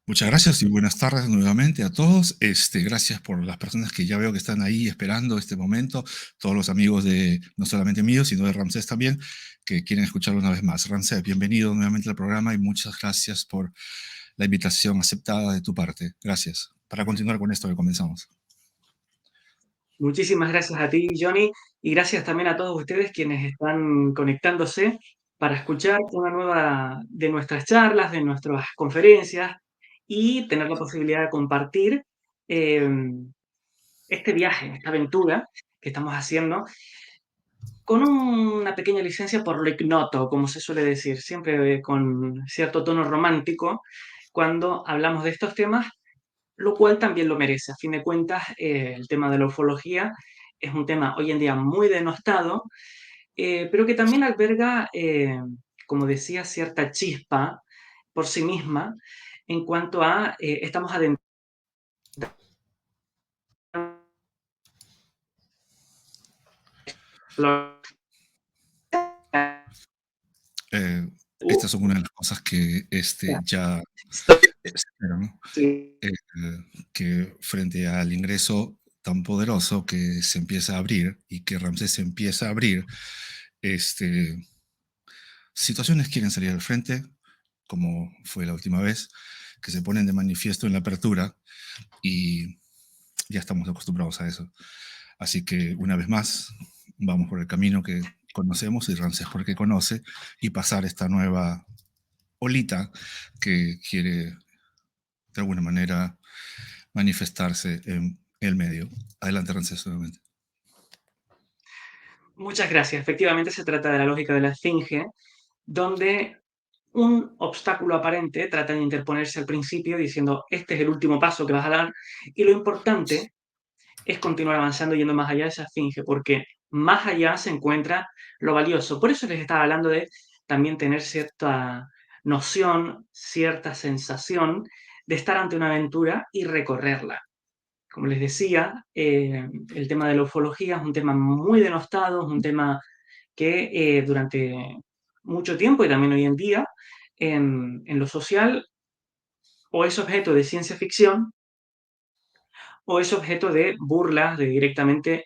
Muchas gracias y buenas tardes nuevamente a todos. Gracias por las personas que ya veo que están ahí esperando este momento, todos los amigos de no solamente míos, sino de Ramsés también, que quieren escucharlo una vez más. Ramsés, bienvenido nuevamente al programa y muchas gracias por la invitación aceptada de tu parte. Gracias. Para continuar con esto que comenzamos. Muchísimas gracias a ti, Johnny, y gracias también a todos ustedes quienes están conectándose para escuchar una nueva de nuestras charlas, de nuestras conferencias y tener la posibilidad de compartir eh, este viaje, esta aventura que estamos haciendo con una pequeña licencia por lo ignoto, como se suele decir, siempre con cierto tono romántico cuando hablamos de estos temas, lo cual también lo merece. A fin de cuentas, el tema de la ufología es un tema hoy en día muy denostado, pero que también alberga, como decía, cierta chispa por sí misma en cuanto a estamos adentrando Eh, Estas son una de las cosas que ya espero, ¿no? Eh, que frente al ingreso tan poderoso que se empieza a abrir y que Ramsés se empieza a abrir, este, situaciones quieren salir al frente, como fue la última vez, que se ponen de manifiesto en la apertura y ya estamos acostumbrados a eso. Así que una vez más, vamos por el camino que conocemos y Ramsés porque conoce y pasar esta nueva olita que quiere de alguna manera manifestarse en el medio. Adelante, Ramsés, nuevamente. Muchas gracias. Efectivamente, se trata de la lógica de la esfinge, donde un obstáculo aparente trata de interponerse al principio diciendo, este es el último paso que vas a dar, y lo importante es continuar avanzando yendo más allá de esa esfinge, porque más allá se encuentra lo valioso. Por eso les estaba hablando de también tener cierta noción, cierta sensación de estar ante una aventura y recorrerla. Como les decía, el tema de la ufología es un tema muy denostado, es un tema que durante mucho tiempo y también hoy en día en lo social o es objeto de ciencia ficción o es objeto de burlas, de directamente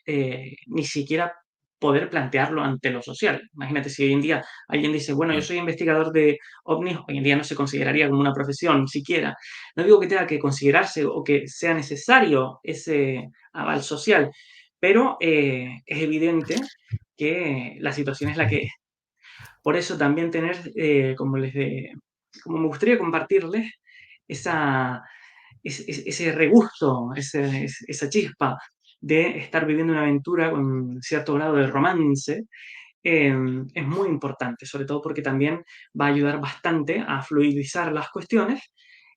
ni siquiera poder plantearlo ante lo social. Imagínate si hoy en día alguien dice, bueno, yo Claro. soy investigador de ovnis, hoy en día no se consideraría como una profesión siquiera. No digo que tenga que considerarse o que sea necesario ese aval social, pero es evidente que la situación es la que es. Por eso también tener, como me gustaría compartirles, esa, ese regusto, esa chispa de estar viviendo una aventura con cierto grado de romance, es muy importante, sobre todo porque también va a ayudar bastante a fluidizar las cuestiones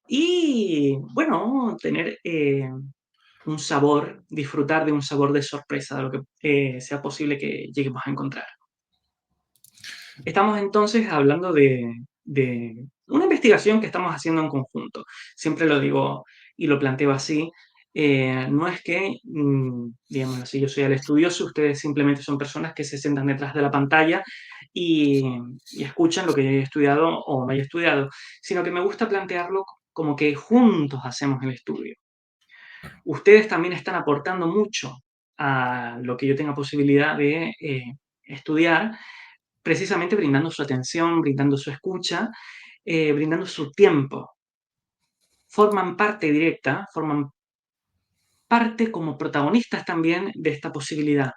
y, bueno, tener un sabor, disfrutar de un sabor de sorpresa, de lo que sea posible que lleguemos a encontrar. Estamos entonces hablando de una investigación que estamos haciendo en conjunto. Siempre lo digo y lo planteo así. No es que, digámoslo así, yo soy el estudioso, ustedes simplemente son personas que se sientan detrás de la pantalla y, y escuchan lo que yo he estudiado o no haya estudiado, sino que me gusta plantearlo como que juntos hacemos el estudio. Ustedes también están aportando mucho a lo que yo tenga posibilidad de estudiar precisamente brindando su atención, brindando su escucha, brindando su tiempo. Forman parte directa, forman parte como protagonistas también de esta posibilidad.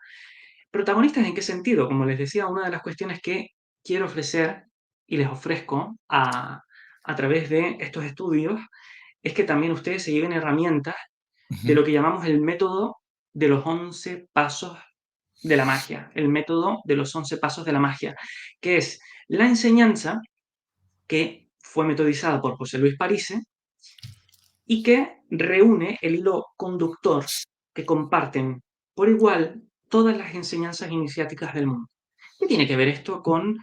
¿Protagonistas en qué sentido? Como les decía, una de las cuestiones que quiero ofrecer y les ofrezco a través de estos estudios es que también ustedes se lleven herramientas de Ujú. lo que llamamos el método de los 11 pasos de la magia, el método de los 11 pasos de la magia, que es la enseñanza que fue metodizada por José Luis Parise y que reúne el hilo conductor que comparten por igual todas las enseñanzas iniciáticas del mundo. ¿Qué tiene que ver esto con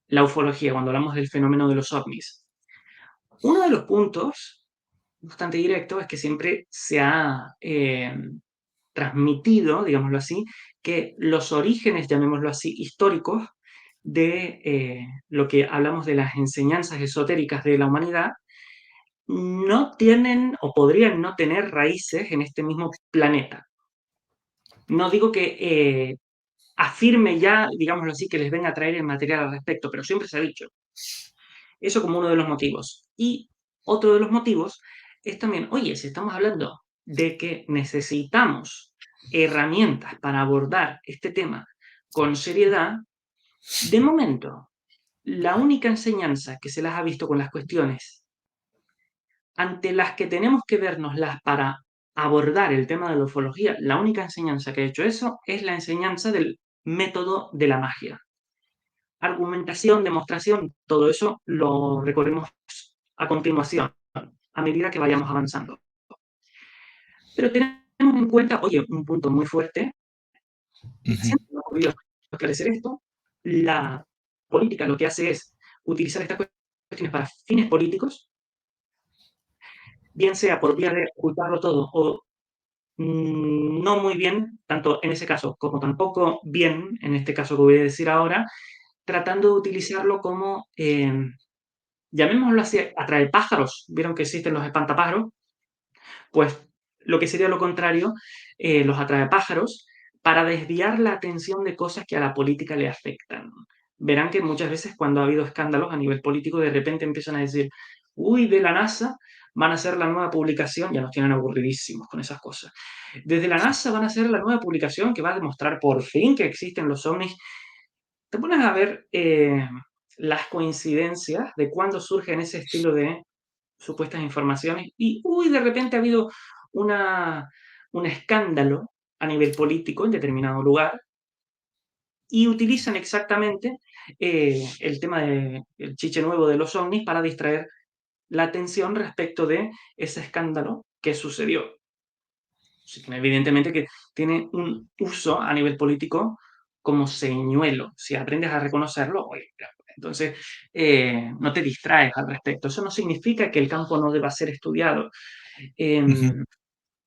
la ufología cuando hablamos del fenómeno de los ovnis? Uno de los puntos bastante directo es que siempre se ha transmitido, digámoslo así, que los orígenes, llamémoslo así, históricos de lo que hablamos de las enseñanzas esotéricas de la humanidad no tienen o podrían no tener raíces en este mismo planeta. No digo que afirme ya, digámoslo así, que les venga a traer el material al respecto, pero siempre se ha dicho. Eso como uno de los motivos. Y otro de los motivos es también, oye, si estamos hablando de que necesitamos herramientas para abordar este tema con seriedad, de momento, la única enseñanza que se las ha visto con las cuestiones ante las que tenemos que vernoslas para abordar el tema de la ufología, la única enseñanza que ha hecho eso es la enseñanza del método de la magia. Argumentación, demostración, todo eso lo recorremos a continuación, a medida que vayamos avanzando. Pero tenemos en cuenta, oye, un punto muy fuerte, Ujú. siempre me ha ocurrido esclarecer esto, la política lo que hace es utilizar estas cuestiones para fines políticos, bien sea por vía de ocultarlo todo o no muy bien, tanto en ese caso como tampoco bien, en este caso que voy a decir ahora, tratando de utilizarlo como, llamémoslo así, atraer pájaros. ¿Vieron que existen los espantapájaros? Pues lo que sería lo contrario, los atraepájaros, para desviar la atención de cosas que a la política le afectan. Verán que muchas veces cuando ha habido escándalos a nivel político, de repente empiezan a decir, uy, de la NASA van a hacer la nueva publicación, ya nos tienen aburridísimos con esas cosas. Desde la NASA van a hacer la nueva publicación que va a demostrar por fin que existen los ovnis. Te pones a ver las coincidencias de cuándo surgen ese estilo de supuestas informaciones y, uy, de repente ha habido una, un escándalo a nivel político en determinado lugar y utilizan exactamente el tema del chiche nuevo de los ovnis para distraer la atención respecto de ese escándalo que sucedió. Sí, evidentemente que tiene un uso a nivel político como señuelo. Si aprendes a reconocerlo, oye, entonces no te distraes al respecto. Eso no significa que el campo no deba ser estudiado. Ujú. Em,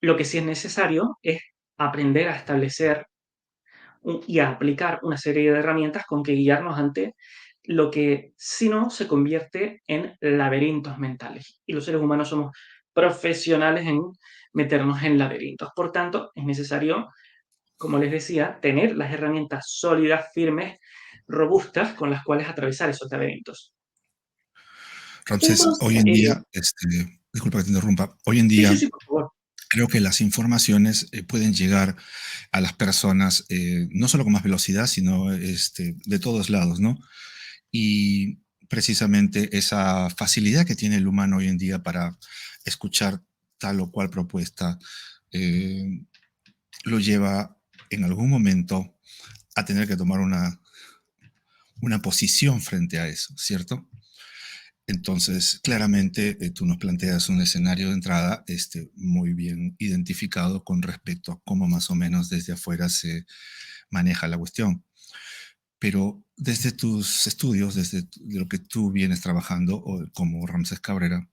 lo que sí es necesario es aprender a establecer y a aplicar una serie de herramientas con que guiarnos ante lo que, si no, se convierte en laberintos mentales. Y los seres humanos somos profesionales en meternos en laberintos. Por tanto, es necesario, como les decía, tener las herramientas sólidas, firmes, robustas con las cuales atravesar esos laberintos. Ramsés, Entonces, hoy en día, disculpa que te interrumpa, hoy en sí, sí, día sí, por favor. creo que las informaciones pueden llegar a las personas no solo con más velocidad, sino de todos lados, ¿no? Y precisamente esa facilidad que tiene el humano hoy en día para escuchar tal o cual propuesta eh, lo lleva en algún momento a tener que tomar una posición frente a eso, ¿cierto? Entonces, claramente, tú nos planteas un escenario de entrada muy bien identificado con respecto a cómo más o menos desde afuera se maneja la cuestión. Pero desde tus estudios, de lo que tú vienes trabajando como Ramsés Cabrera,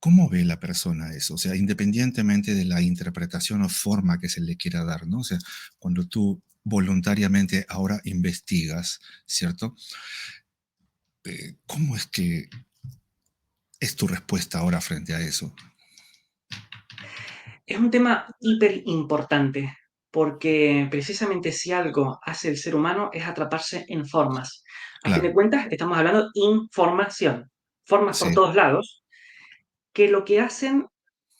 ¿cómo ve la persona eso? O sea, independientemente de la interpretación o forma que se le quiera dar, ¿no? O sea, cuando tú voluntariamente ahora investigas, ¿cierto? ¿Cómo es que es tu respuesta ahora frente a eso? Es un tema hiper importante, porque precisamente si algo hace el ser humano es atraparse en formas. A fin Claro, de cuentas, estamos hablando de información, formas por sí, todos lados, que lo que hacen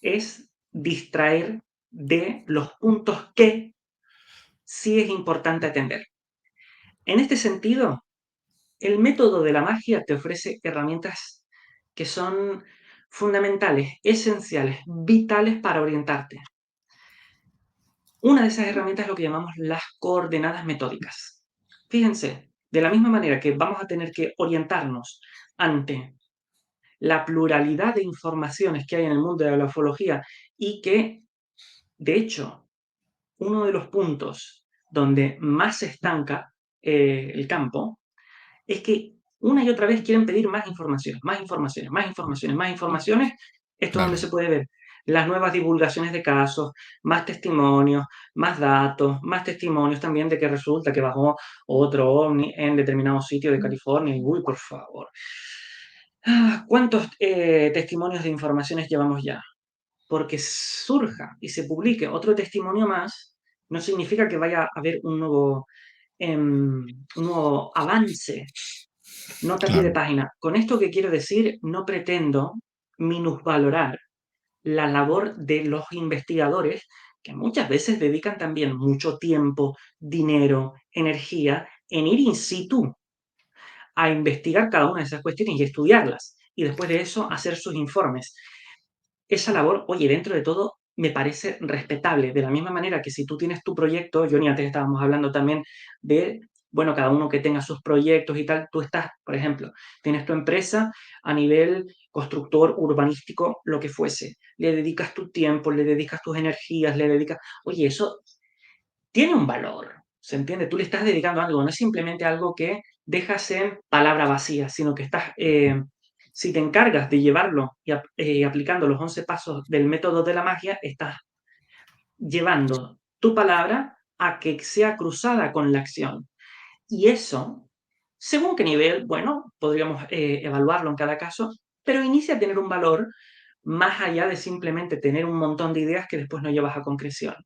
es distraer de los puntos que sí es importante atender. En este sentido, el método de la magia te ofrece herramientas que son fundamentales, esenciales, vitales para orientarte. Una de esas herramientas es lo que llamamos las coordenadas metódicas. Fíjense, de la misma manera que vamos a tener que orientarnos ante la pluralidad de informaciones que hay en el mundo de la ufología y que, de hecho, uno de los puntos donde más se estanca el campo es que una y otra vez quieren pedir más informaciones, más informaciones, más informaciones, más informaciones. Esto es donde claro. se puede ver las nuevas divulgaciones de casos, más testimonios, más datos, más testimonios también de que resulta que bajó otro ovni en determinado sitio de California y uy, por favor. ¿Cuántos testimonios de informaciones llevamos ya? Porque surja y se publique otro testimonio más, no significa que vaya a haber un nuevo avance, nota a pie de Claro, página. Con esto que quiero decir, no pretendo minusvalorar la labor de los investigadores, que muchas veces dedican también mucho tiempo, dinero, energía en ir in situ a investigar cada una de esas cuestiones y estudiarlas, y después de eso hacer sus informes. Esa labor, oye, dentro de todo, me parece respetable. De la misma manera que si tú tienes tu proyecto, Johnny, antes estábamos hablando también de, bueno, cada uno que tenga sus proyectos y tal, tú estás, por ejemplo, tienes tu empresa a nivel constructor, urbanístico, lo que fuese. Le dedicas tu tiempo, le dedicas tus energías, le dedicas, oye, eso tiene un valor, ¿se entiende? Tú le estás dedicando algo, no es simplemente algo que dejas en palabra vacía, sino que estás, si te encargas de llevarlo y aplicando los 11 pasos del método de la magia, estás llevando tu palabra a que sea cruzada con la acción. Y eso, según qué nivel, bueno, podríamos evaluarlo en cada caso, pero inicia a tener un valor más allá de simplemente tener un montón de ideas que después no llevas a concreción.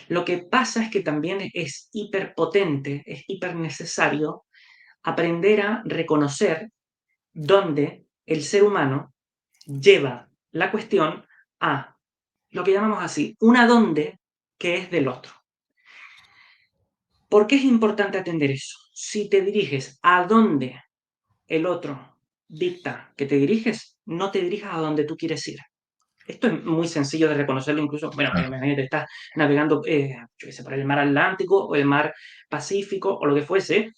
Lo que pasa es que también es hiperpotente, es hiper necesario aprender a reconocer dónde el ser humano lleva la cuestión a lo que llamamos así, una dónde que es del otro. ¿Por qué es importante atender eso? Si te diriges a dónde el otro dicta que te diriges, no te dirijas a donde tú quieres ir. Esto es muy sencillo de reconocerlo, incluso, bueno, claro, imagínate, estás navegando, yo qué sé, por el mar Atlántico o el mar Pacífico o lo que fuese.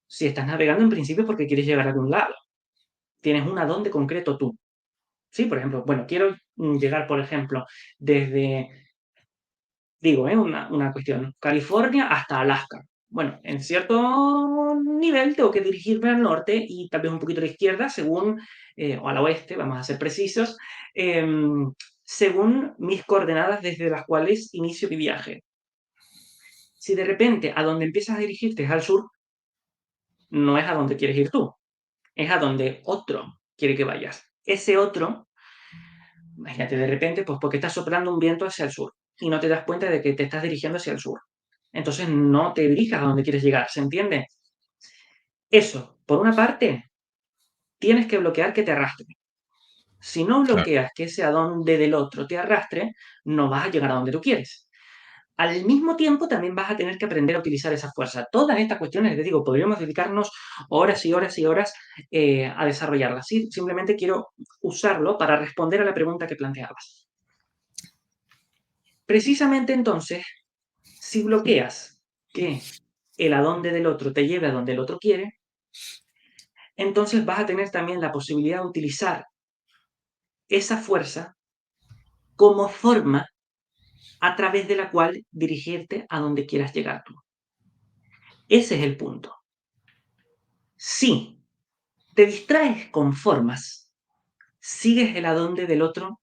Si estás navegando en principio es porque quieres llegar a algún lado. Tienes un adonde concreto tú. Sí, por ejemplo, bueno, quiero llegar, por ejemplo, desde, digo, una cuestión, California hasta Alaska. Bueno, en cierto nivel tengo que dirigirme al norte y tal vez un poquito a la izquierda, según, o al oeste, vamos a ser precisos, según mis coordenadas desde las cuales inicio mi viaje. Si de repente a donde empiezas a dirigirte es al sur, no es a donde quieres ir tú, es a donde otro quiere que vayas. Ese otro, imagínate de repente, pues porque está soplando un viento hacia el sur y no te das cuenta de que te estás dirigiendo hacia el sur. Entonces no te dirijas a donde quieres llegar, ¿se entiende? Eso, por una parte, tienes que bloquear que te arrastre. Si no claro, bloqueas que ese a donde del otro te arrastre, no vas a llegar a donde tú quieres. Al mismo tiempo, también vas a tener que aprender a utilizar esa fuerza. Todas estas cuestiones, te digo, podríamos dedicarnos horas y horas y horas a desarrollarlas. ¿Sí? Simplemente quiero usarlo para responder a la pregunta que planteabas. Precisamente entonces, si bloqueas que el adonde del otro te lleve a donde el otro quiere, entonces vas a tener también la posibilidad de utilizar esa fuerza como forma a través de la cual dirigirte a donde quieras llegar tú. Ese es el punto. Si te distraes con formas, sigues el adonde del otro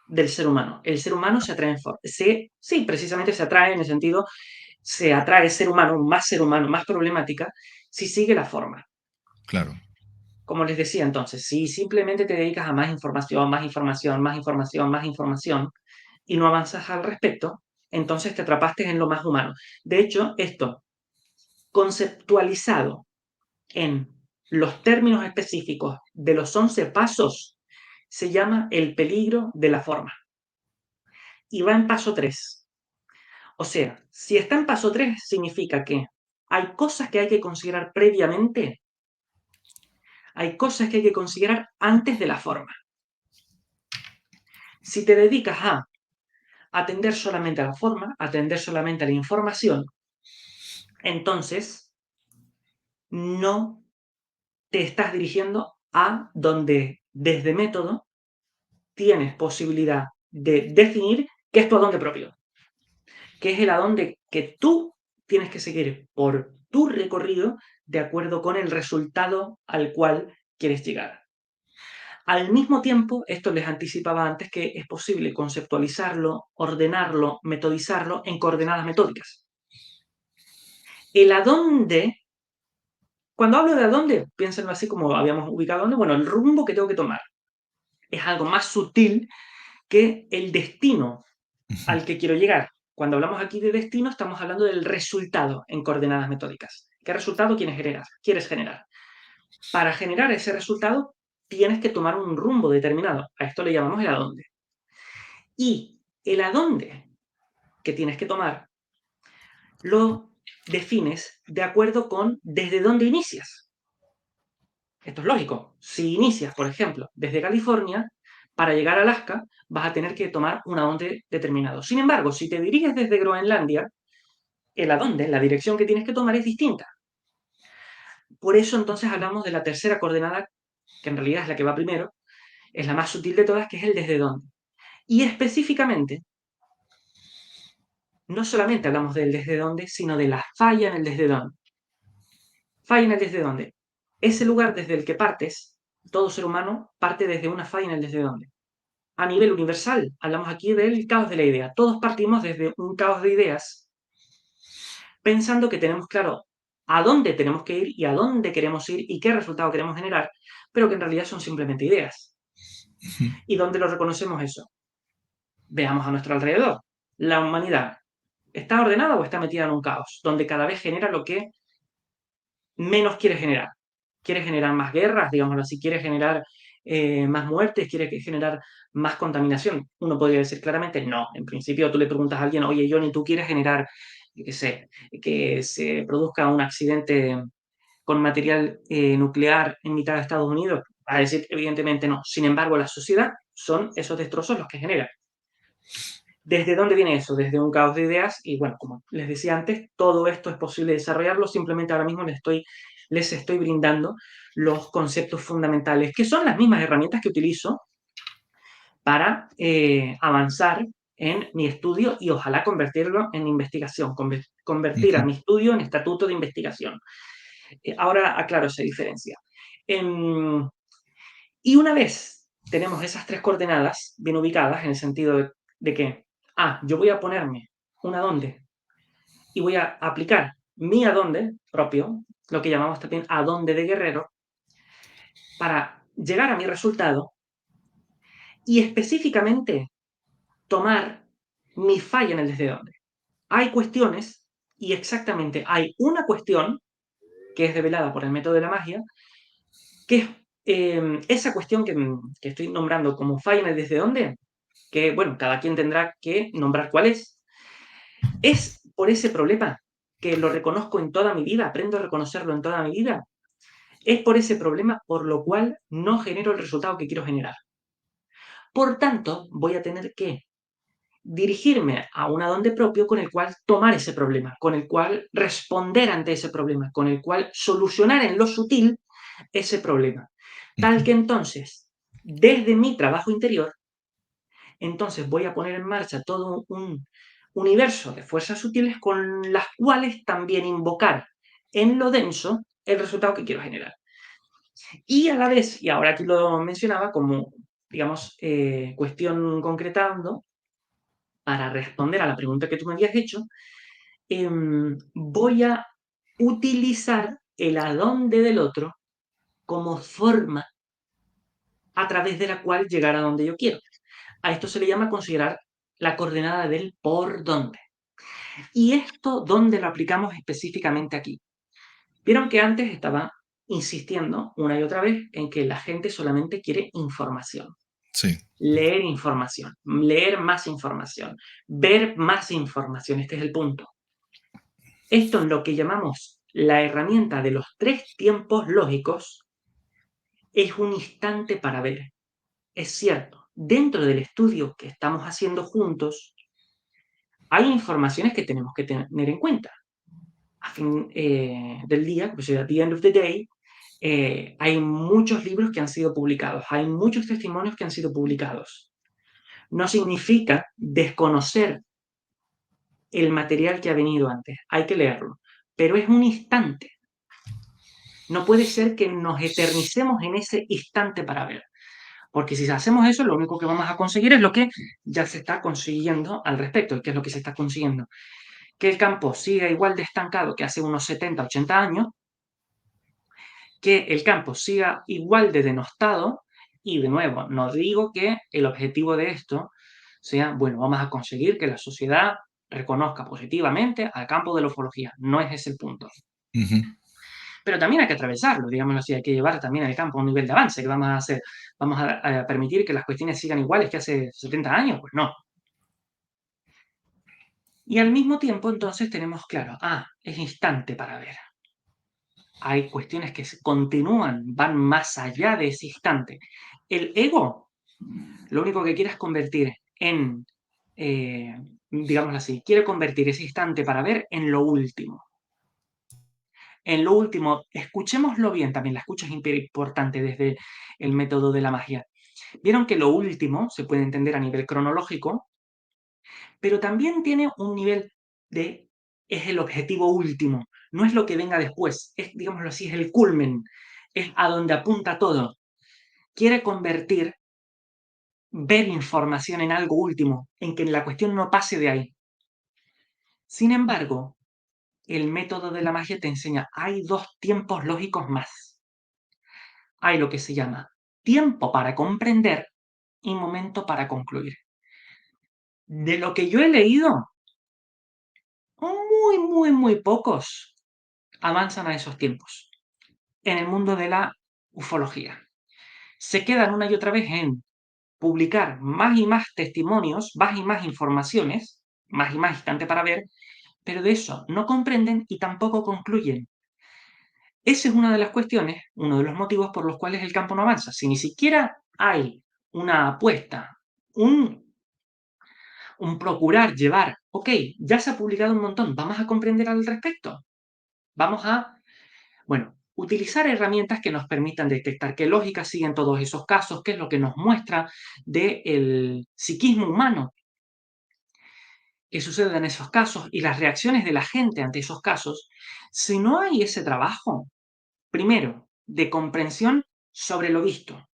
del ser humano. El ser humano se atrae en forma. Sí, precisamente se atrae en el sentido, se atrae ser humano, más problemática, si sigue la forma. claro, Como les decía entonces, si simplemente te dedicas a más información, más información, más información, más información, y no avanzas al respecto, entonces te atrapaste en lo más humano. De hecho, esto, conceptualizado en los términos específicos de los 11 pasos, se llama el peligro de la forma. Y va en paso 3. O sea, si está en paso 3, significa que hay cosas que hay que considerar previamente, hay cosas que hay que considerar antes de la forma. Si te dedicas a atender solamente a la forma, atender solamente a la información, entonces no te estás dirigiendo a donde desde método tienes posibilidad de definir qué es tu adonde propio, que es el adonde que tú tienes que seguir por tu recorrido de acuerdo con el resultado al cual quieres llegar. Al mismo tiempo, esto les anticipaba antes que es posible conceptualizarlo, ordenarlo, metodizarlo en coordenadas metódicas. El adonde Cuando hablo de a dónde, piénsenlo así como habíamos ubicado dónde, bueno, el rumbo que tengo que tomar. Es algo más sutil que el destino Ujú. al que quiero llegar. Cuando hablamos aquí de destino, estamos hablando del resultado en coordenadas metódicas. ¿Qué resultado quieres generar? Para generar ese resultado, tienes que tomar un rumbo determinado. A esto le llamamos el a dónde. Y el a dónde que tienes que tomar lo defines de acuerdo con desde dónde inicias. Esto es lógico. Si inicias, por ejemplo, desde California, para llegar a Alaska vas a tener que tomar un a dónde determinado. Sin embargo, si te diriges desde Groenlandia, el a dónde, la dirección que tienes que tomar es distinta. Por eso entonces hablamos de la tercera coordenada, que en realidad es la que va primero, es la más sutil de todas, que es el desde dónde. Y específicamente, no solamente hablamos del desde dónde, sino de la falla en el desde dónde. Falla en el desde dónde. Ese lugar desde el que partes, todo ser humano parte desde una falla en el desde dónde. A nivel universal, hablamos aquí del caos de la idea. Todos partimos desde un caos de ideas, pensando que tenemos claro a dónde tenemos que ir y a dónde queremos ir y qué resultado queremos generar, pero que en realidad son simplemente ideas. Ujú. ¿Y dónde lo reconocemos eso? Veamos a nuestro alrededor. La humanidad, ¿está ordenada o está metida en un caos? Donde cada vez genera lo que menos quiere generar. Quiere generar más guerras, digámoslo así, quiere generar más muertes, quiere generar más contaminación. Uno podría decir claramente, no. En principio tú le preguntas a alguien, oye, Johnny, ¿tú quieres generar, qué sé, que se produzca un accidente con material nuclear en mitad de Estados Unidos? Va a decir, evidentemente no. Sin embargo, la sociedad son esos destrozos los que generan. ¿Desde dónde viene eso? Desde un caos de ideas y bueno, como les decía antes, todo esto es posible desarrollarlo, simplemente ahora mismo les estoy brindando los conceptos fundamentales, que son las mismas herramientas que utilizo para avanzar en mi estudio y ojalá convertirlo en investigación, convertir a Ujú. mi estudio en estatuto de investigación. Ahora aclaro esa diferencia. Em, y una vez tenemos esas tres coordenadas bien ubicadas, en el sentido de que, yo voy a ponerme un adonde y voy a aplicar mi adonde propio, lo que llamamos también adonde de guerrero, para llegar a mi resultado y específicamente tomar mi falla en el desde dónde. Hay cuestiones y exactamente hay una cuestión que es develada por el método de la magia, que es esa cuestión que estoy nombrando como falla en el desde dónde, que, bueno, cada quien tendrá que nombrar cuál es por ese problema que lo reconozco en toda mi vida, aprendo a reconocerlo en toda mi vida, es por ese problema por lo cual no genero el resultado que quiero generar. Por tanto, voy a tener que dirigirme a un adonde propio con el cual tomar ese problema, con el cual responder ante ese problema, con el cual solucionar en lo sutil ese problema. Tal que Ujú. entonces, desde mi trabajo interior, entonces voy a poner en marcha todo un universo de fuerzas sutiles con las cuales también invocar en lo denso el resultado que quiero generar. Y a la vez, y ahora aquí lo mencionaba como, digamos, cuestión concretando, para responder a la pregunta que tú me habías hecho, voy a utilizar el adonde del otro como forma a través de la cual llegar a donde yo quiero. A esto se le llama considerar la coordenada del por dónde. ¿Y esto dónde lo aplicamos específicamente aquí? Vieron que antes estaba insistiendo una y otra vez en que la gente solamente quiere información. Sí. Leer información, leer más información, ver más información. Este es el punto. Esto en lo que llamamos la herramienta de los tres tiempos lógicos es un instante para ver. Es cierto, dentro del estudio que estamos haciendo juntos, hay informaciones que tenemos que tener en cuenta. A fin del día, pues at the end of the day, hay muchos libros que han sido publicados, hay muchos testimonios que han sido publicados. No significa desconocer el material que ha venido antes, hay que leerlo, pero es un instante. No puede ser que nos eternicemos en ese instante para ver, porque si hacemos eso, lo único que vamos a conseguir es lo que ya se está consiguiendo al respecto. ¿Qué es lo que se está consiguiendo? Que el campo siga igual de estancado que hace unos 70, 80 años, que el campo siga igual de denostado y, de nuevo, no digo que el objetivo de esto sea, bueno, vamos a conseguir que la sociedad reconozca positivamente al campo de la ufología. No es ese el punto. Pero también hay que atravesarlo, digámoslo así, hay que llevar también el campo a un nivel de avance. ¿Que vamos a hacer? ¿Vamos a permitir que las cuestiones sigan iguales que hace 70 años? Pues no. Y al mismo tiempo, entonces, tenemos claro, es instante para ver. Hay cuestiones que continúan, van más allá de ese instante. El ego lo único que quiere es convertir en, digámoslo así, quiere convertir ese instante para ver en lo último. En lo último, escuchémoslo bien, también la escucha es importante desde el método de la magia. Vieron que lo último se puede entender a nivel cronológico, pero también tiene un nivel de, es el objetivo último, no es lo que venga después, es, digámoslo así, es el culmen, es a donde apunta todo. Quiere convertir ver información en algo último, en que la cuestión no pase de ahí. Sin embargo, el método de la magia te enseña, hay dos tiempos lógicos más. Hay lo que se llama tiempo para comprender y momento para concluir. De lo que yo he leído, muy pocos avanzan a esos tiempos en el mundo de la ufología. Se quedan una y otra vez en publicar más y más testimonios, más y más informaciones, más y más instante para ver, pero de eso no comprenden y tampoco concluyen. Esa es una de las cuestiones, uno de los motivos por los cuales el campo no avanza. Si ni siquiera hay una apuesta, un procurar llevar, ok, ya se ha publicado un montón, vamos a comprender al respecto. Vamos a, bueno, utilizar herramientas que nos permitan detectar qué lógica siguen todos esos casos, qué es lo que nos muestra del psiquismo humano que sucede en esos casos y las reacciones de la gente ante esos casos. Si no hay ese trabajo, primero, de comprensión sobre lo visto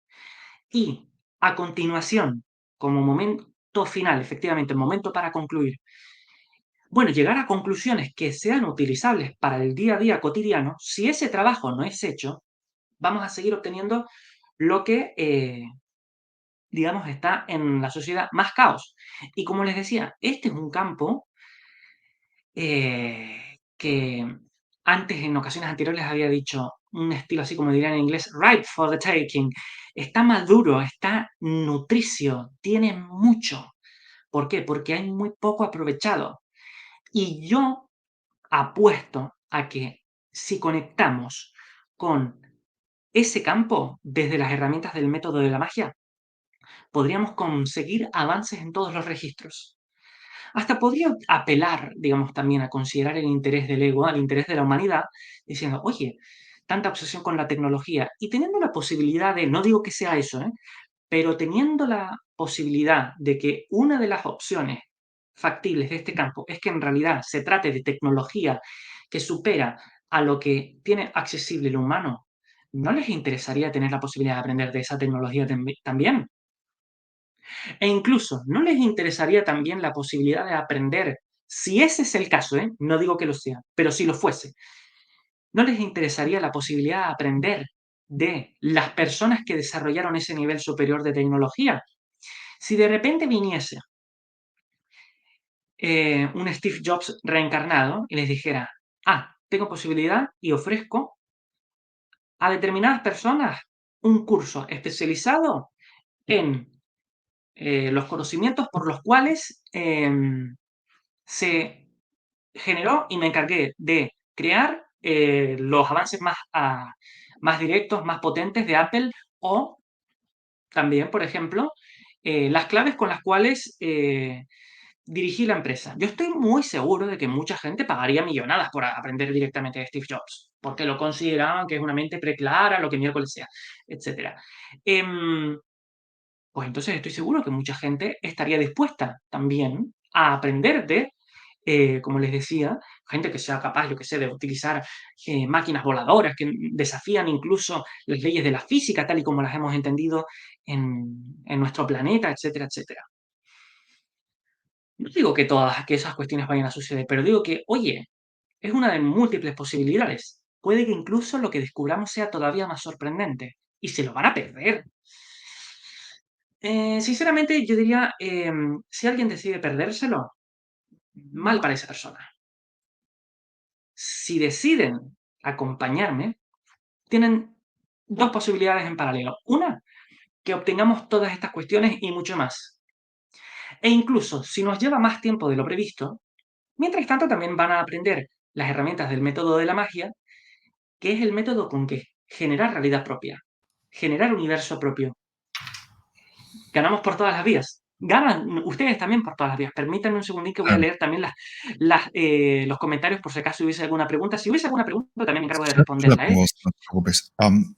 y a continuación, como momento final, efectivamente, momento para concluir, bueno, llegar a conclusiones que sean utilizables para el día a día cotidiano, si ese trabajo no es hecho, vamos a seguir obteniendo lo que, digamos, está en la sociedad más caos. Y como les decía, este es un campo que antes, en ocasiones anteriores, había dicho un estilo así como dirían en inglés, ripe for the taking. Está maduro, está nutricio, tiene mucho. ¿Por qué? Porque hay muy poco aprovechado. Y yo apuesto a que si conectamos con ese campo desde las herramientas del método de la magia, podríamos conseguir avances en todos los registros. Hasta podría apelar, digamos, también a considerar el interés del ego, al interés de la humanidad, diciendo, oye, tanta obsesión con la tecnología y teniendo la posibilidad de, no digo que sea eso, pero teniendo la posibilidad de que una de las opciones factibles de este campo es que en realidad se trate de tecnología que supera a lo que tiene accesible el humano, ¿no les interesaría tener la posibilidad de aprender de esa tecnología también? E incluso, ¿no les interesaría también la posibilidad de aprender, si ese es el caso, no digo que lo sea, pero si lo fuese, ¿no les interesaría la posibilidad de aprender de las personas que desarrollaron ese nivel superior de tecnología? Si de repente viniese un Steve Jobs reencarnado y les dijera, tengo posibilidad y ofrezco a determinadas personas un curso especializado en los conocimientos por los cuales se generó y me encargué de crear los avances más directos, más potentes de Apple o también, por ejemplo, las claves con las cuales dirigí la empresa. Yo estoy muy seguro de que mucha gente pagaría millonadas por aprender directamente de Steve Jobs, porque lo consideraban que es una mente preclara, lo que miércoles sea, etc. Pues entonces estoy seguro que mucha gente estaría dispuesta también a aprender de, como les decía, gente que sea capaz, yo que sé, de utilizar máquinas voladoras que desafían incluso las leyes de la física tal y como las hemos entendido en nuestro planeta, etcétera, etcétera. No digo que todas que esas cuestiones vayan a suceder, pero digo que, oye, es una de múltiples posibilidades. puede que incluso lo que descubramos sea todavía más sorprendente y se lo van a perder. Sinceramente, yo diría, si alguien decide perdérselo, mal para esa persona. Si deciden acompañarme, tienen dos posibilidades en paralelo. Una, que obtengamos todas estas cuestiones y mucho más. E incluso, si nos lleva más tiempo de lo previsto, mientras tanto también van a aprender las herramientas del método de la magia, que es el método con que generar realidad propia, generar universo propio. Ganamos por todas las vías. Ganan ustedes también por todas las vías. Permítanme un segundín que voy a Claro. leer también los comentarios por si acaso hubiese alguna pregunta. Si hubiese alguna pregunta, también me encargo de Yo la responderla, ¿eh? pongo, no te preocupes.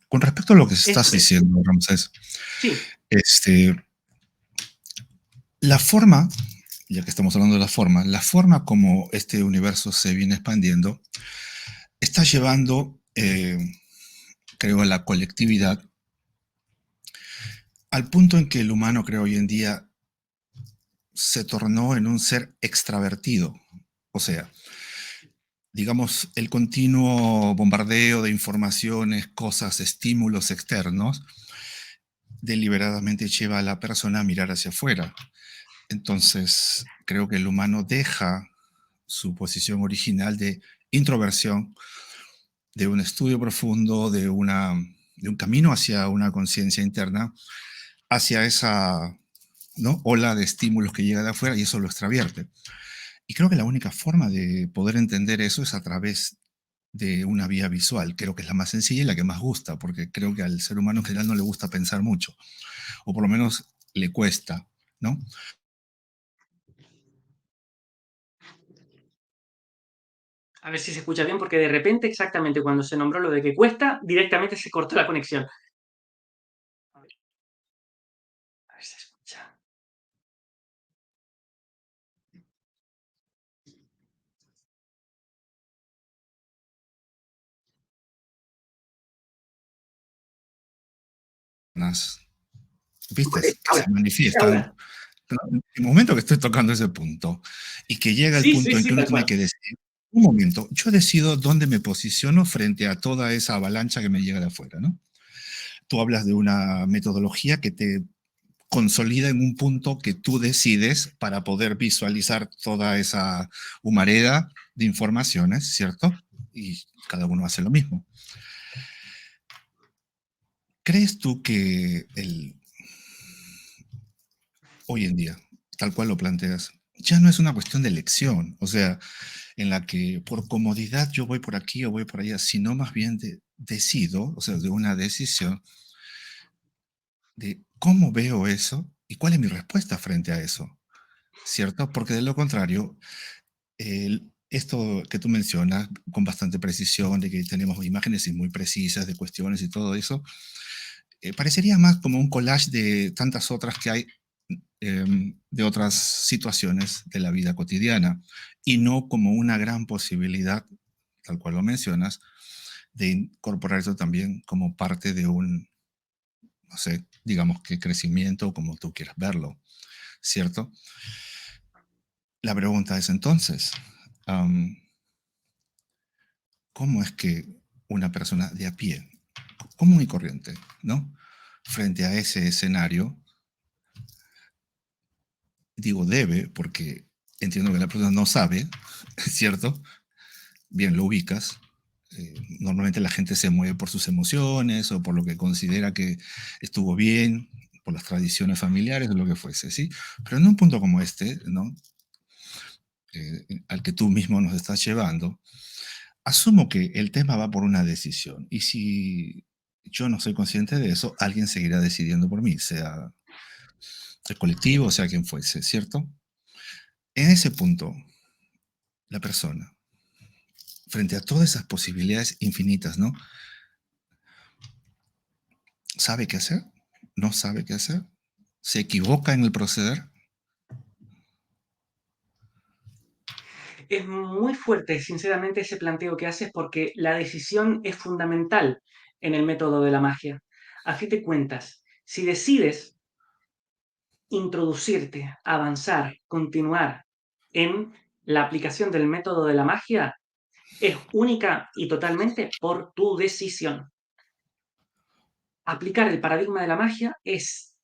Con respecto a lo que estás Estupendo. diciendo, Ramsés, Sí, este, la forma, ya que estamos hablando de la forma como este universo se viene expandiendo, está llevando, creo, a la colectividad al punto en que el humano, creo, hoy en día se tornó en un ser extravertido. O sea, digamos, el continuo bombardeo de informaciones, cosas, estímulos externos, deliberadamente lleva a la persona a mirar hacia afuera. Entonces, creo que el humano deja su posición original de introversión, de un estudio profundo, de un camino hacia una conciencia interna, hacia esa, ¿no?, ola de estímulos que llega de afuera y eso lo extravierte. Y creo que la única forma de poder entender eso es a través de una vía visual. Creo que es la más sencilla y la que más gusta, porque creo que al ser humano en general no le gusta pensar mucho, o por lo menos le cuesta, ¿no? a ver si se escucha bien, porque de repente, exactamente cuando se nombró lo de que cuesta, directamente se cortó la conexión. A ver si se escucha. ¿Viste? Que se Ahora, manifiestan, ahora. ¿no? En el momento que estoy tocando ese punto y que llega el Sí, sí, punto en sí, que uno tal tiene cual. que decidir, un momento, yo decido dónde me posiciono frente a toda esa avalancha que me llega de afuera, ¿no? Tú hablas de una metodología que te consolida en un punto que tú decides para poder visualizar toda esa humareda de informaciones, ¿cierto? Y cada uno hace lo mismo. ¿Crees tú que hoy en día, tal cual lo planteas, ya no es una cuestión de elección, o sea, en la que por comodidad yo voy por aquí o voy por allá, sino más bien decido, o sea, de una decisión de cómo veo eso y cuál es mi respuesta frente a eso, ¿cierto? Porque de lo contrario, esto que tú mencionas con bastante precisión, de que tenemos imágenes muy precisas de cuestiones y todo eso, parecería más como un collage de tantas otras que hay, de otras situaciones de la vida cotidiana, y no como una gran posibilidad, tal cual lo mencionas, de incorporar eso también como parte de un, no sé, digamos que crecimiento, como tú quieras verlo, ¿cierto? La pregunta es entonces, am, ¿cómo es que una persona de a pie, común y corriente, ¿no? Frente a ese escenario, digo debe, porque entiendo que la persona no sabe, ¿cierto? Bien lo ubicas. Normalmente la gente se mueve por sus emociones o por lo que considera que estuvo bien, por las tradiciones familiares o lo que fuese, ¿sí? Pero en un punto como este, ¿no? Al que tú mismo nos estás llevando, asumo que el tema va por una decisión. Y si yo no soy consciente de eso, alguien seguirá decidiendo por mí, sea el colectivo, sea quien fuese, ¿cierto? En ese punto, la persona, frente a todas esas posibilidades infinitas, ¿no? ¿Sabe qué hacer? ¿No sabe qué hacer? ¿Se equivoca en el proceder? Es muy fuerte, sinceramente, ese planteo que haces porque la decisión es fundamental en el método de la magia. A fin de cuentas, si decides introducirte, avanzar, continuar en la aplicación del método de la magia, es única y totalmente por tu decisión. Aplicar el paradigma de la magia es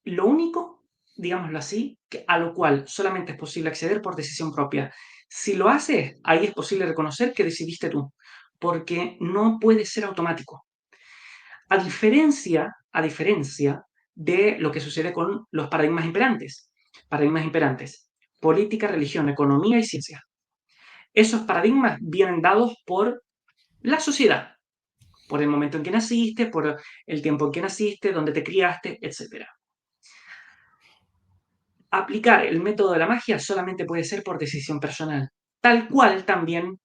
lo único, digámoslo así, a lo cual solamente es posible acceder por decisión propia. Si lo haces, ahí es posible reconocer que decidiste tú, porque no puede ser automático. A diferencia de lo que sucede con los paradigmas imperantes. Paradigmas imperantes: política, religión, economía y ciencia. Esos paradigmas vienen dados por la sociedad, por el momento en que naciste, por el tiempo en que naciste, dónde te criaste, etc. Aplicar el método de la magia solamente puede ser por decisión personal, tal cual también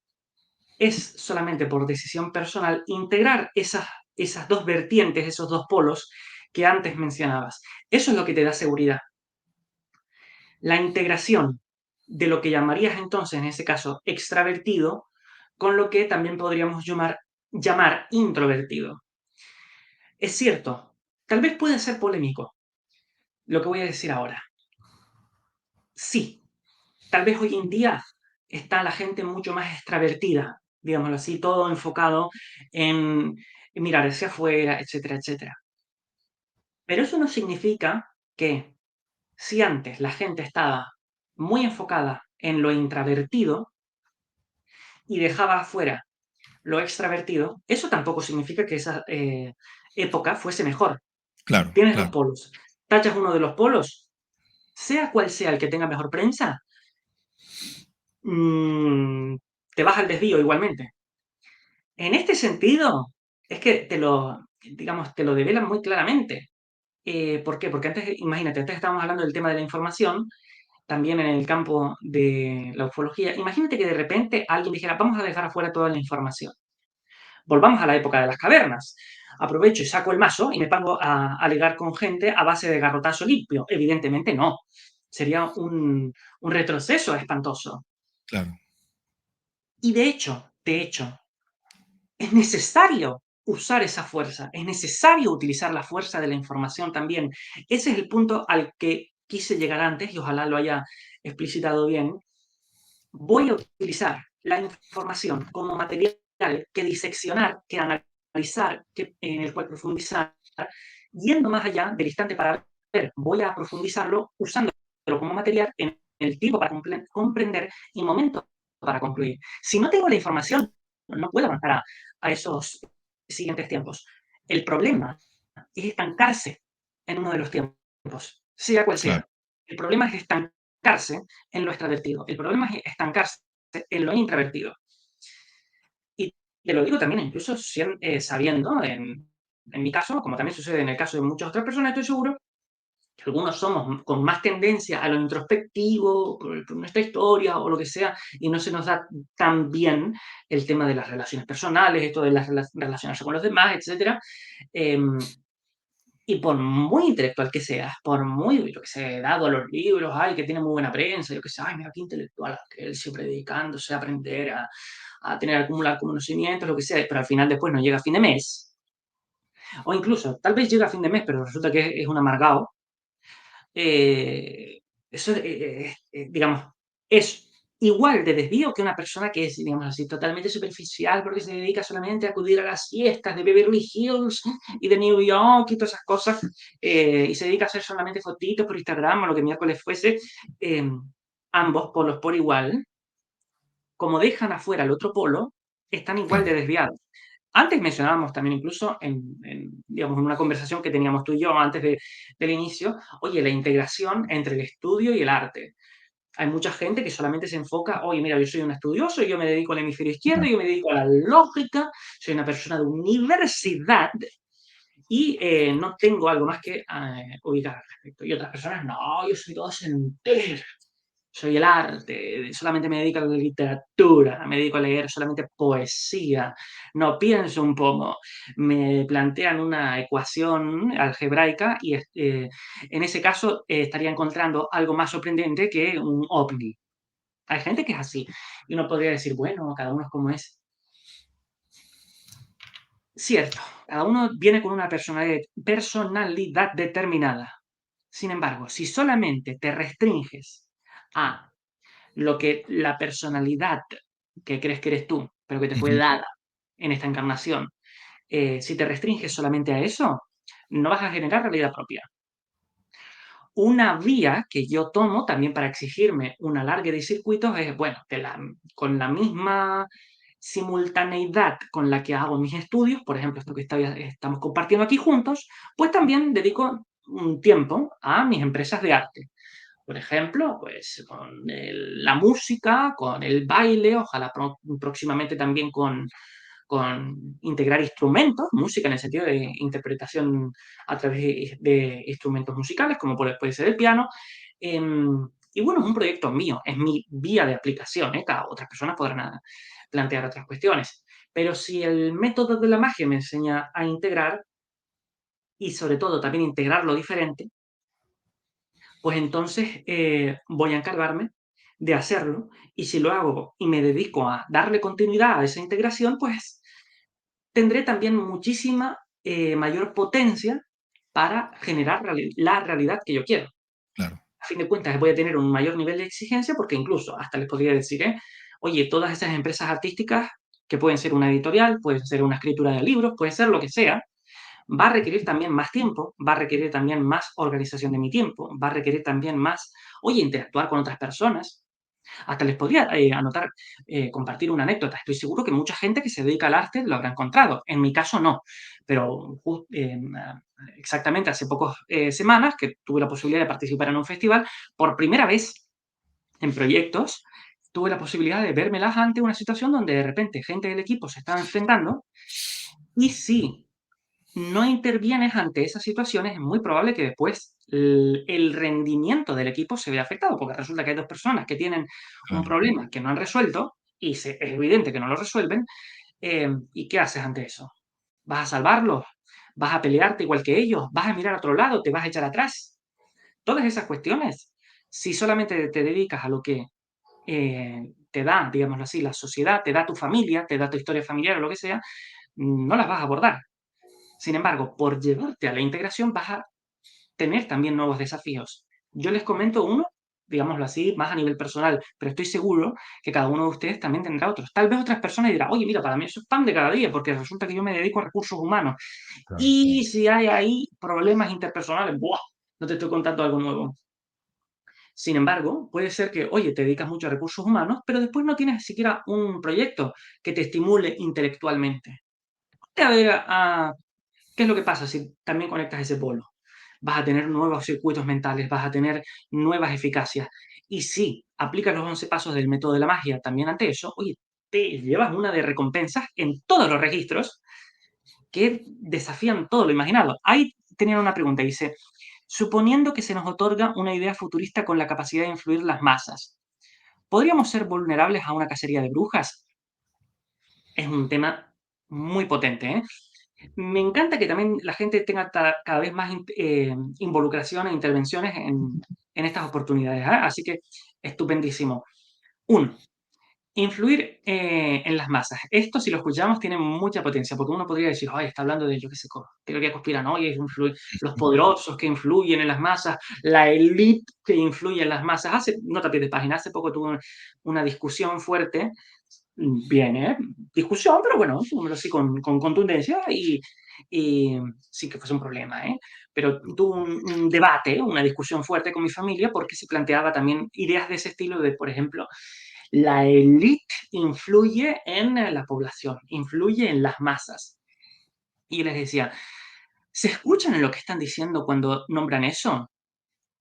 es solamente por decisión personal integrar esas dos vertientes, esos dos polos que antes mencionabas. Eso es lo que te da seguridad. La integración de lo que llamarías entonces, en ese caso, extravertido, con lo que también podríamos llamar introvertido. Es cierto, tal vez puede ser polémico lo que voy a decir ahora. Sí, tal vez hoy en día está la gente mucho más extravertida, digámoslo así, todo enfocado en mirar hacia afuera, etcétera, etcétera. Pero eso no significa que si antes la gente estaba muy enfocada en lo intravertido y dejaba afuera lo extravertido, eso tampoco significa que esa época fuese mejor. Claro, Tienes dos claro, polos. Tachas uno de los polos, sea cual sea el que tenga mejor prensa, mm, te vas al desvío igualmente. En este sentido, es que digamos, te lo develan muy claramente. ¿Por qué? Porque antes, imagínate, antes estábamos hablando del tema de la información, también en el campo de la ufología. Imagínate que de repente alguien dijera, vamos a dejar afuera toda la información. Volvamos a la época de las cavernas. Aprovecho y saco el mazo y me pongo a ligar con gente a base de garrotazo limpio. Evidentemente no. Sería un retroceso espantoso. claro, Y de hecho, es necesario usar esa fuerza, es necesario utilizar la fuerza de la información también. Ese es el punto al que quise llegar antes y ojalá lo haya explicitado bien. Voy a utilizar la información como material que diseccionar, que analizar, en el cual profundizar, yendo más allá del instante para ver. Voy a profundizarlo usándolo como material en el tiempo para comprender y momento para concluir. Si no tengo la información, no puedo avanzar a esos siguientes tiempos. El problema es estancarse en uno de los tiempos, sea cual claro, sea. El problema es estancarse en lo extravertido. El problema es estancarse en lo intravertido. Y te lo digo también incluso sabiendo, en mi caso, como también sucede en el caso de muchas otras personas, estoy seguro, que algunos somos con más tendencia a lo introspectivo, por nuestra historia o lo que sea, y no se nos da tan bien el tema de las relaciones personales, esto de las relacionarse con los demás, etcétera. Em, y por muy intelectual que seas, por muy, yo que sé, dado a los libros, ay, que tiene muy buena prensa, yo que sé, ay, mira qué intelectual, que él siempre dedicándose a aprender, a tener, acumular conocimientos, lo que sea, pero al final después no llega a fin de mes, o incluso, tal vez llega a fin de mes, pero resulta que es un amargado. Eso, digamos, es igual de desvío que una persona que es, digamos así, totalmente superficial porque se dedica solamente a acudir a las fiestas de Beverly Hills y de New York y todas esas cosas, y se dedica a hacer solamente fotitos por Instagram o lo que miércoles fuese. eh, Ambos polos por igual, como dejan afuera el otro polo, están igual claro, de desviados. Antes mencionábamos también incluso digamos, en una conversación que teníamos tú y yo antes del inicio, oye, la integración entre el estudio y el arte. Hay mucha gente que solamente se enfoca, oye, mira, yo soy un estudioso, yo me dedico al hemisferio izquierdo, claro, yo me dedico a la lógica, soy una persona de universidad y no tengo algo más que ubicar al respecto. Y otras personas, no, yo soy todo entero, soy el arte, solamente me dedico a la literatura, me dedico a leer solamente poesía, no pienso un poco. Me plantean una ecuación algebraica y en ese caso estaría encontrando algo más sorprendente que un ovni. Hay gente que es así y uno podría decir, bueno, cada uno es como es. Cierto, cada uno viene con una personalidad determinada. Sin embargo, si solamente te restringes a lo que la personalidad que crees que eres tú pero que te fue Ujú. dada en esta encarnación, si te restringes solamente a eso, no vas a generar realidad propia. Una vía que yo tomo también para exigirme un alargue de circuitos es, bueno, con la misma simultaneidad con la que hago mis estudios, por ejemplo, esto que estamos compartiendo aquí juntos, pues también dedico un tiempo a mis empresas de arte. Por ejemplo, pues con la música, con el baile, ojalá próximamente también con integrar instrumentos, música en el sentido de interpretación a través de instrumentos musicales, como puede ser el piano. Y bueno, es un proyecto mío, es mi vía de aplicación, ¿eh? Cada otras personas podrán plantear otras cuestiones. Pero si el método de la magia me enseña a integrar y sobre todo también integrar lo diferente, pues entonces voy a encargarme de hacerlo y si lo hago y me dedico a darle continuidad a esa integración, pues tendré también muchísima mayor potencia para generar la realidad que yo quiero. Claro, A fin de cuentas, voy a tener un mayor nivel de exigencia porque incluso hasta les podría decir, oye, todas esas empresas artísticas, que pueden ser una editorial, pueden ser una escritura de libros, puede ser lo que sea, va a requerir también más tiempo, va a requerir también más organización de mi tiempo, va a requerir también más, oye, interactuar con otras personas. Hasta les podría compartir una anécdota. Estoy seguro que mucha gente que se dedica al arte lo habrá encontrado. En mi caso no, pero exactamente hace pocas semanas que tuve la posibilidad de participar en un festival, por primera vez en proyectos, tuve la posibilidad de vérmelas ante una situación donde de repente gente del equipo se estaba enfrentando y sí, no intervienes ante esas situaciones, es muy probable que después el rendimiento del equipo se vea afectado, porque resulta que hay dos personas que tienen un claro, problema que no han resuelto y es evidente que no lo resuelven. ¿Y qué haces ante eso? ¿Vas a salvarlos? ¿Vas a pelearte igual que ellos? ¿Vas a mirar a otro lado? ¿Te vas a echar atrás? Todas esas cuestiones, si solamente te dedicas a lo que te da, digámoslo así, la sociedad, te da tu familia, te da tu historia familiar o lo que sea, no las vas a abordar. Sin embargo, por llevarte a la integración vas a tener también nuevos desafíos. Yo les comento uno, digámoslo así, más a nivel personal, pero estoy seguro que cada uno de ustedes también tendrá otros. Tal vez otras personas dirán, oye, mira, para mí eso es pan de cada día, porque resulta que yo me dedico a recursos humanos. claro. Y si hay ahí problemas interpersonales, ¡buah! No te estoy contando algo nuevo. Sin embargo, puede ser que, oye, te dedicas mucho a recursos humanos, pero después no tienes siquiera un proyecto que te estimule intelectualmente. A ver, ¿qué es lo que pasa si también conectas ese polo? Vas a tener nuevos circuitos mentales, vas a tener nuevas eficacias. Y si aplicas los 11 pasos del método de la magia también ante eso, oye, te llevas una de recompensas en todos los registros que desafían todo lo imaginado. Ahí tenían una pregunta, dice, suponiendo que se nos otorga una idea futurista con la capacidad de influir las masas, ¿podríamos ser vulnerables a una cacería de brujas? Es un tema muy potente, ¿eh? Me encanta que también la gente tenga cada vez más involucración e intervenciones en estas oportunidades, ¿ah? Así que estupendísimo. Uno, influir en las masas. Esto, si lo escuchamos, tiene mucha potencia, porque uno podría decir, ay, está hablando de, yo qué sé, teoría conspiranoia, influir, los poderosos que influyen en las masas, la élite que influye en las masas. Nota pie de página, hace poco tuve una discusión fuerte bien, ¿eh? Discusión, pero bueno, digámoslo así, con contundencia y sin que fuese un problema, ¿eh? Pero tuve un debate, una discusión fuerte con mi familia porque se planteaba también ideas de ese estilo de, por ejemplo, la élite influye en la población, influye en las masas. Y yo les decía, ¿se escuchan en lo que están diciendo cuando nombran eso?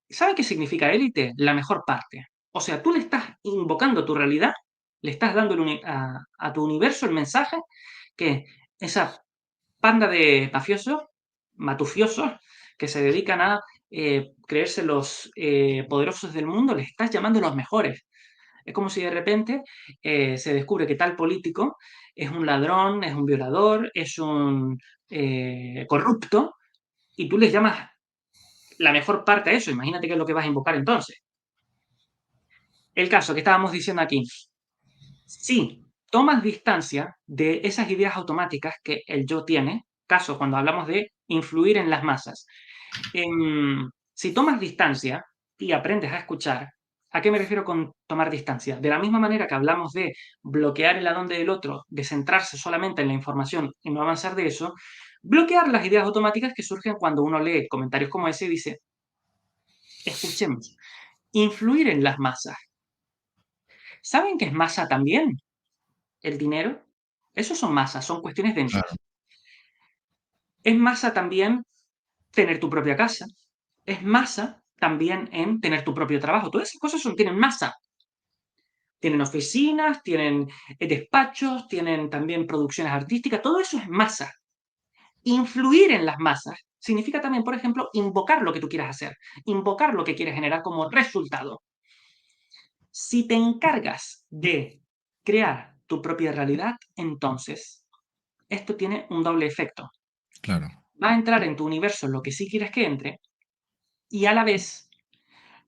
¿Saben qué significa élite? La mejor parte. O sea, tú le estás invocando tu realidad, le estás dando a tu universo el mensaje que esa panda de mafiosos, matufiosos, que se dedican a creerse los poderosos del mundo, les estás llamando los mejores. Es como si de repente se descubre que tal político es un ladrón, es un violador, es un corrupto, y tú les llamas la mejor parte a eso. Imagínate qué es lo que vas a invocar entonces. El caso que estábamos diciendo aquí, si tomas distancia de esas ideas automáticas que el yo tiene, caso cuando hablamos de influir en las masas, si tomas distancia y aprendes a escuchar, ¿A qué me refiero con tomar distancia? De la misma manera que hablamos de bloquear el adonde del otro, de centrarse solamente en la información y no avanzar de eso, bloquear las ideas automáticas que surgen cuando uno lee comentarios como ese y dice, escuchemos, influir en las masas. ¿Saben qué es masa también? El dinero. Eso son masas, son cuestiones claro, densas. Es masa también tener tu propia casa. Es masa también en tener tu propio trabajo. Todas esas cosas tienen masa. Tienen oficinas, tienen despachos, tienen también producciones artísticas. Todo eso es masa. Influir en las masas significa también, por ejemplo, invocar lo que tú quieras hacer, invocar lo que quieres generar como resultado. Si te encargas de crear tu propia realidad, entonces esto tiene un doble efecto. claro, Va a entrar en tu universo lo que sí quieres que entre y a la vez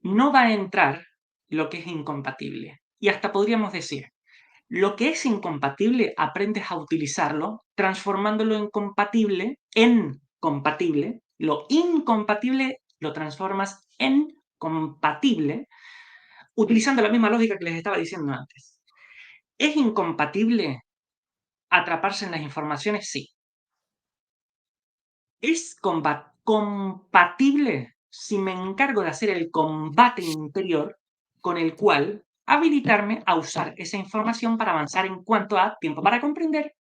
no va a entrar lo que es incompatible. Y hasta podríamos decir, lo que es incompatible aprendes a utilizarlo transformándolo en compatible. Lo incompatible lo transformas en compatible utilizando la misma lógica que les estaba diciendo antes. ¿Es incompatible atraparse en las informaciones? Sí. ¿Es compatible si me encargo de hacer el combate interior con el cual habilitarme a usar esa información para avanzar en cuanto a tiempo para comprender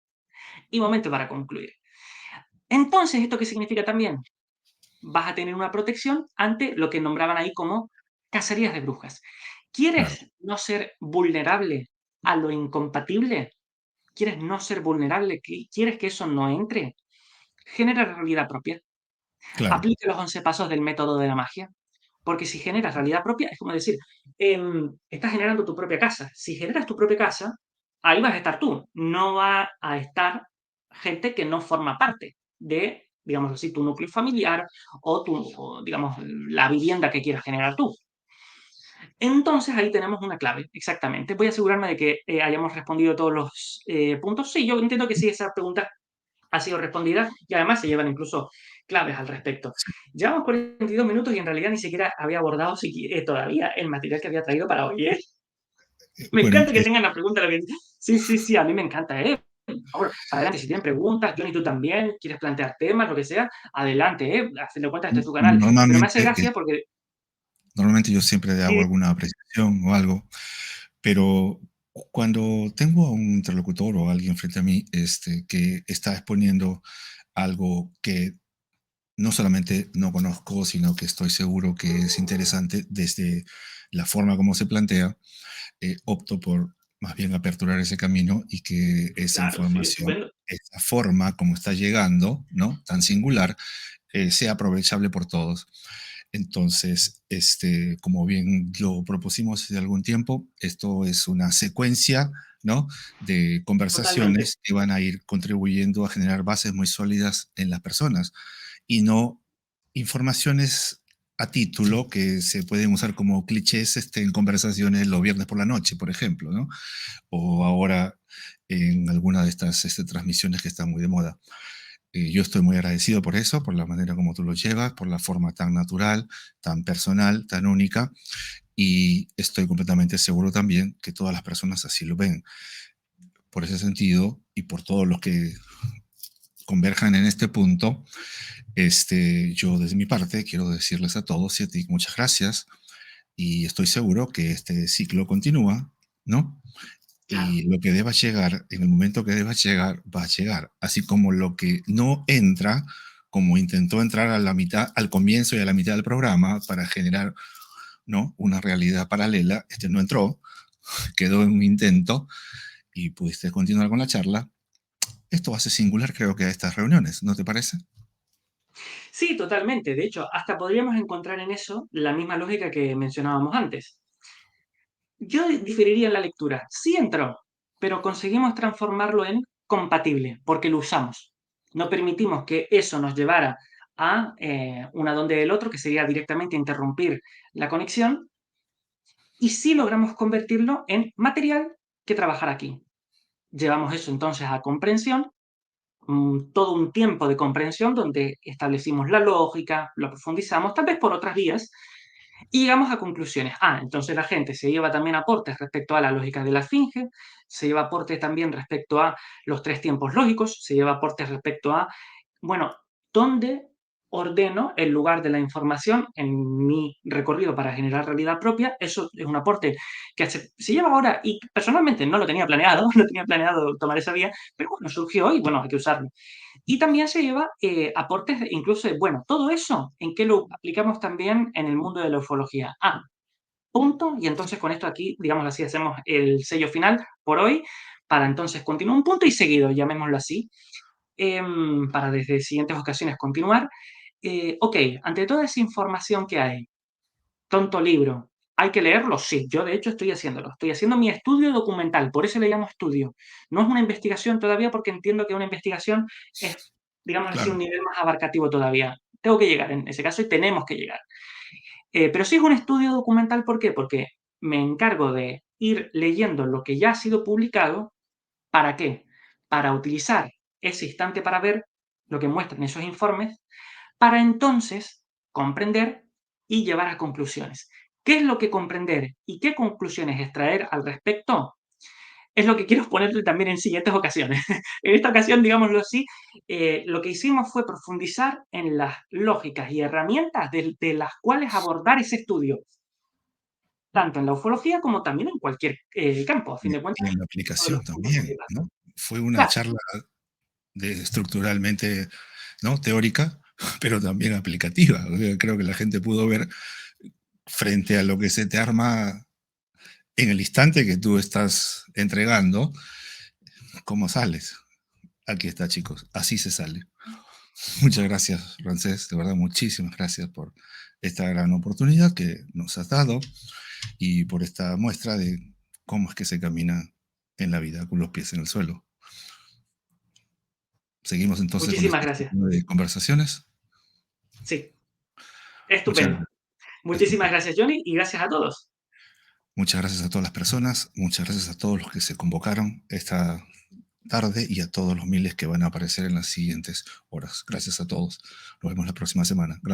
y momento para concluir? Entonces, ¿esto qué significa también? Vas a tener una protección ante lo que nombraban ahí como cacerías de brujas. claro, ¿Quieres no ser vulnerable a lo incompatible? ¿Quieres no ser vulnerable? ¿Quieres que eso no entre? Genera realidad propia. claro, Aplica los 11 pasos del método de la magia. Porque si generas realidad propia, es como decir, estás generando tu propia casa. Si generas tu propia casa, ahí vas a estar tú. No va a estar gente que no forma parte de, digamos así, tu núcleo familiar o, digamos, la vivienda que quieras generar tú. Entonces ahí tenemos una clave, exactamente. Voy a asegurarme de que hayamos respondido todos los puntos. Sí, yo entiendo que sí, esa pregunta ha sido respondida y además se llevan incluso claves al respecto. sí. Llevamos 42 minutos y en realidad ni siquiera había abordado todavía el material que había traído para hoy, ¿eh? Me Bueno, encanta que tengan la pregunta. Sí, sí, sí, a mí me encanta, ¿eh? Por favor, adelante, si tienen preguntas, Johnny, tú también, quieres plantear temas, lo que sea, adelante, ¿eh? A fin de cuentas, este es tu canal. Pero me hace normalmente, gracia porque... normalmente yo siempre hago Sí, alguna apreciación o algo, pero cuando tengo a un interlocutor o alguien frente a mí, que está exponiendo algo que no solamente no conozco, sino que estoy seguro que es interesante desde la forma como se plantea, opto por más bien aperturar ese camino y que esa claro, sí, información, estupendo. esa forma como está llegando, ¿no? Tan singular, sea aprovechable por todos. Entonces, como bien lo propusimos hace algún tiempo, esto es una secuencia, ¿no? De Totalmente. conversaciones que van a ir contribuyendo a generar bases muy sólidas en las personas y no informaciones a título que se pueden usar como clichés en conversaciones los viernes por la noche, por ejemplo, ¿no? O ahora en alguna de estas transmisiones que están muy de moda. Yo estoy muy agradecido por eso, por la manera como tú lo llevas, por la forma tan natural, tan personal, tan única, y estoy completamente seguro también que todas las personas así lo ven. Por ese sentido, y por todos los que converjan en este punto, yo desde mi parte quiero decirles a todos y a ti muchas gracias, y estoy seguro que este ciclo continúa, ¿no? Claro, Y lo que deba llegar, en el momento que deba llegar, va a llegar. Así como lo que no entra, como intentó entrar a la mitad, al comienzo y a la mitad del programa para generar, ¿no? Una realidad paralela, este no entró, quedó en un intento y pudiste continuar con la charla. Esto hace singular, creo que, a estas reuniones, ¿no te parece? sí, totalmente. De hecho, hasta podríamos encontrar en eso la misma lógica que mencionábamos antes. Yo diferiría en la lectura. Sí entró, pero conseguimos transformarlo en compatible, porque lo usamos. No permitimos que eso nos llevara a una donde del otro, que sería directamente interrumpir la conexión, y sí logramos convertirlo en material que trabajar aquí. Llevamos eso entonces a comprensión, todo un tiempo de comprensión donde establecimos la lógica, lo profundizamos, tal vez por otras vías, Y llegamos a conclusiones. Entonces la gente se lleva también aportes respecto a la lógica de la esfinge, se lleva aportes también respecto a los tres tiempos lógicos, se lleva aportes respecto a, bueno, dónde ordeno el lugar de la información en mi recorrido para generar realidad propia. Eso es un aporte que se lleva ahora y personalmente no lo tenía planeado, no tenía planeado tomar esa vía, pero bueno, surgió y bueno, hay que usarlo. Y también se lleva aportes incluso de, bueno, todo eso, ¿en qué lo aplicamos también en el mundo de la ufología? Punto. Y entonces con esto aquí, digamos así, hacemos el sello final por hoy, para entonces continuar un punto y seguido, llamémoslo así, para desde siguientes ocasiones continuar. Ok, ante toda esa información que hay, tonto libro, ¿hay que leerlo? Sí, yo de hecho estoy haciéndolo. Estoy haciendo mi estudio documental, por eso le llamo estudio. No es una investigación todavía porque entiendo que una investigación es, digamos así, Claro, un nivel más abarcativo todavía. Tengo que llegar en ese caso y tenemos que llegar. Pero sí es un estudio documental, ¿por qué? Porque me encargo de ir leyendo lo que ya ha sido publicado. ¿Para qué? Para utilizar ese instante para ver lo que muestran esos informes, para entonces comprender y llevar a conclusiones. ¿Qué es lo que comprender y qué conclusiones extraer al respecto? Es lo que quiero exponerte también en siguientes ocasiones. En esta ocasión, digámoslo así, lo que hicimos fue profundizar en las lógicas y herramientas de las cuales abordar ese estudio, tanto en la ufología como también en cualquier campo. A fin de y cuentas, en la uno de aplicación los puntos también, principales. ¿no? Fue una Claro, charla estructuralmente, ¿no? Teórica, pero también aplicativa. O sea, creo que la gente pudo ver frente a lo que se te arma en el instante que tú estás entregando, cómo sales. Aquí está, chicos. Así se sale. Muchas gracias, Rancés. De verdad, muchísimas gracias por esta gran oportunidad que nos has dado y por esta muestra de cómo es que se camina en la vida con los pies en el suelo. Seguimos entonces con muchísimas este gracias. tipo de conversaciones. Sí, Muchas estupendo. gracias. Muchísimas gracias, Johnny, y gracias a todos. Muchas gracias a todas las personas, muchas gracias a todos los que se convocaron esta tarde y a todos los miles que van a aparecer en las siguientes horas. Gracias a todos. Nos vemos la próxima semana. Gracias.